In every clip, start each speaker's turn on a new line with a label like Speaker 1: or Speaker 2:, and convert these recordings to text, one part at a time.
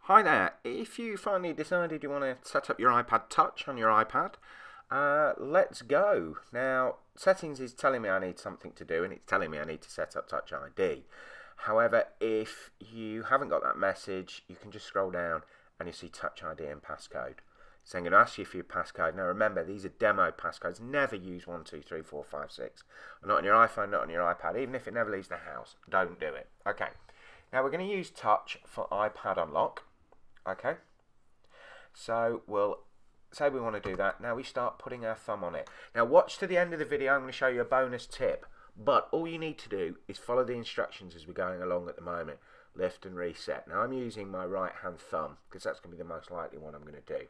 Speaker 1: Hi there. If you finally decided you want to set up your iPad Touch on your iPad, let's go. Now, settings is telling me I need something to do, and it's telling me I need to set up Touch ID. However, if you haven't got that message, you can just scroll down and you see Touch ID and passcode. So I'm going to ask you for your passcode. Now remember, these are demo passcodes. Never use 1, 2, 3, 4, 5, 6. Not on your iPhone, not on your iPad. Even if it never leaves the house, don't do it. Okay. Now we're going to use Touch for iPad unlock. Okay, so we'll say we want to do that. Now we start putting our thumb on it. Now watch to the end of the video. I'm going to show you a bonus tip, but all you need to do is follow the instructions as we're going along at the moment. Lift and reset. Now I'm using my right hand thumb because that's going to be the most likely one I'm going to do.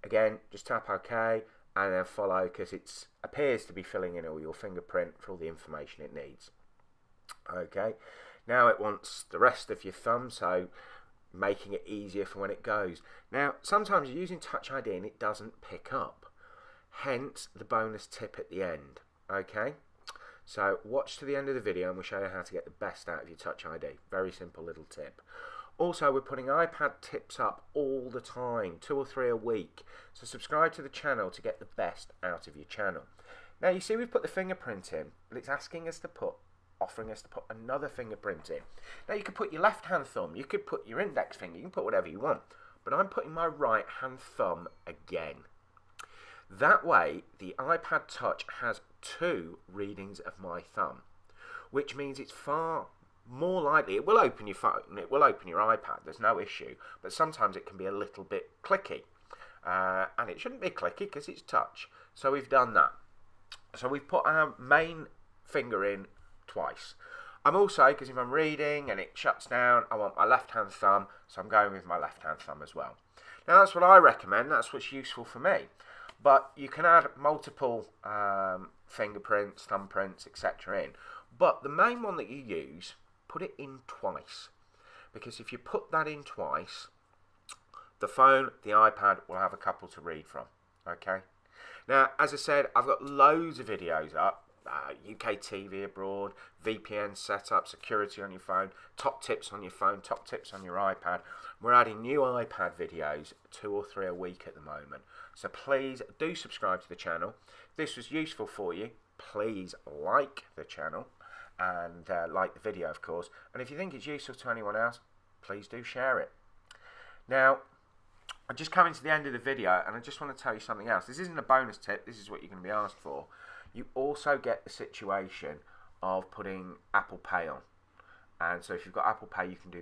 Speaker 1: Again, just tap OK and then follow because it appears to be filling in all your fingerprint for all the information it needs. Okay, now it wants the rest of your thumb, so making it easier for when it goes. Now, sometimes you're using Touch ID and it doesn't pick up. Hence, the bonus tip at the end. Okay? So, watch to the end of the video and we'll show you how to get the best out of your Touch ID. Very simple little tip. Also, we're putting iPad tips up all the time, 2 or 3 a week. So, subscribe to the channel to get the best out of your channel. Now, you see we've put the fingerprint in, but it's offering us to put another fingerprint in. Now you could put your left hand thumb, you could put your index finger, you can put whatever you want, but I'm putting my right hand thumb again. That way the iPad Touch has 2 readings of my thumb, which means it's far more likely, it will open your phone, it will open your iPad, there's no issue, but sometimes it can be a little bit clicky, and it shouldn't be clicky because it's touch. So we've done that. So we've put our main finger in twice. I'm also, because if I'm reading and it shuts down, I want my left hand thumb, so I'm going with my left hand thumb as well. Now that's what I recommend, that's what's useful for me. But you can add multiple fingerprints, thumbprints, etc. in. But the main one that you use, put it in twice. Because if you put that in twice, the phone, the iPad will have a couple to read from. Okay? Now, as I said, I've got loads of videos up. UK TV abroad, VPN setup, security on your phone, top tips on your phone, top tips on your iPad. We're adding new iPad videos, 2 or 3 a week at the moment. So please do subscribe to the channel. If this was useful for you, please like the channel and like the video, of course. And if you think it's useful to anyone else, please do share it. Now, I'm just coming to the end of the video and I just want to tell you something else. This isn't a bonus tip, this is what you're going to be asked for. You also get the situation of putting Apple Pay on. And so if you've got Apple Pay, you can do.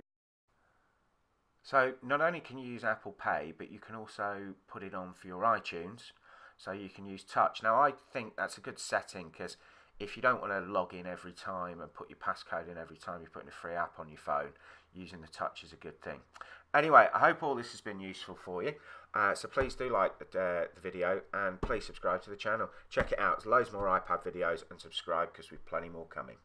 Speaker 1: So not only can you use Apple Pay, but you can also put it on for your iTunes. So you can use Touch. Now I think that's a good setting because if you don't want to log in every time and put your passcode in every time you're putting a free app on your phone, using the Touch is a good thing. Anyway, I hope all this has been useful for you. So please do like the video and please subscribe to the channel. Check it out. There's loads more iPad videos and subscribe because we've plenty more coming.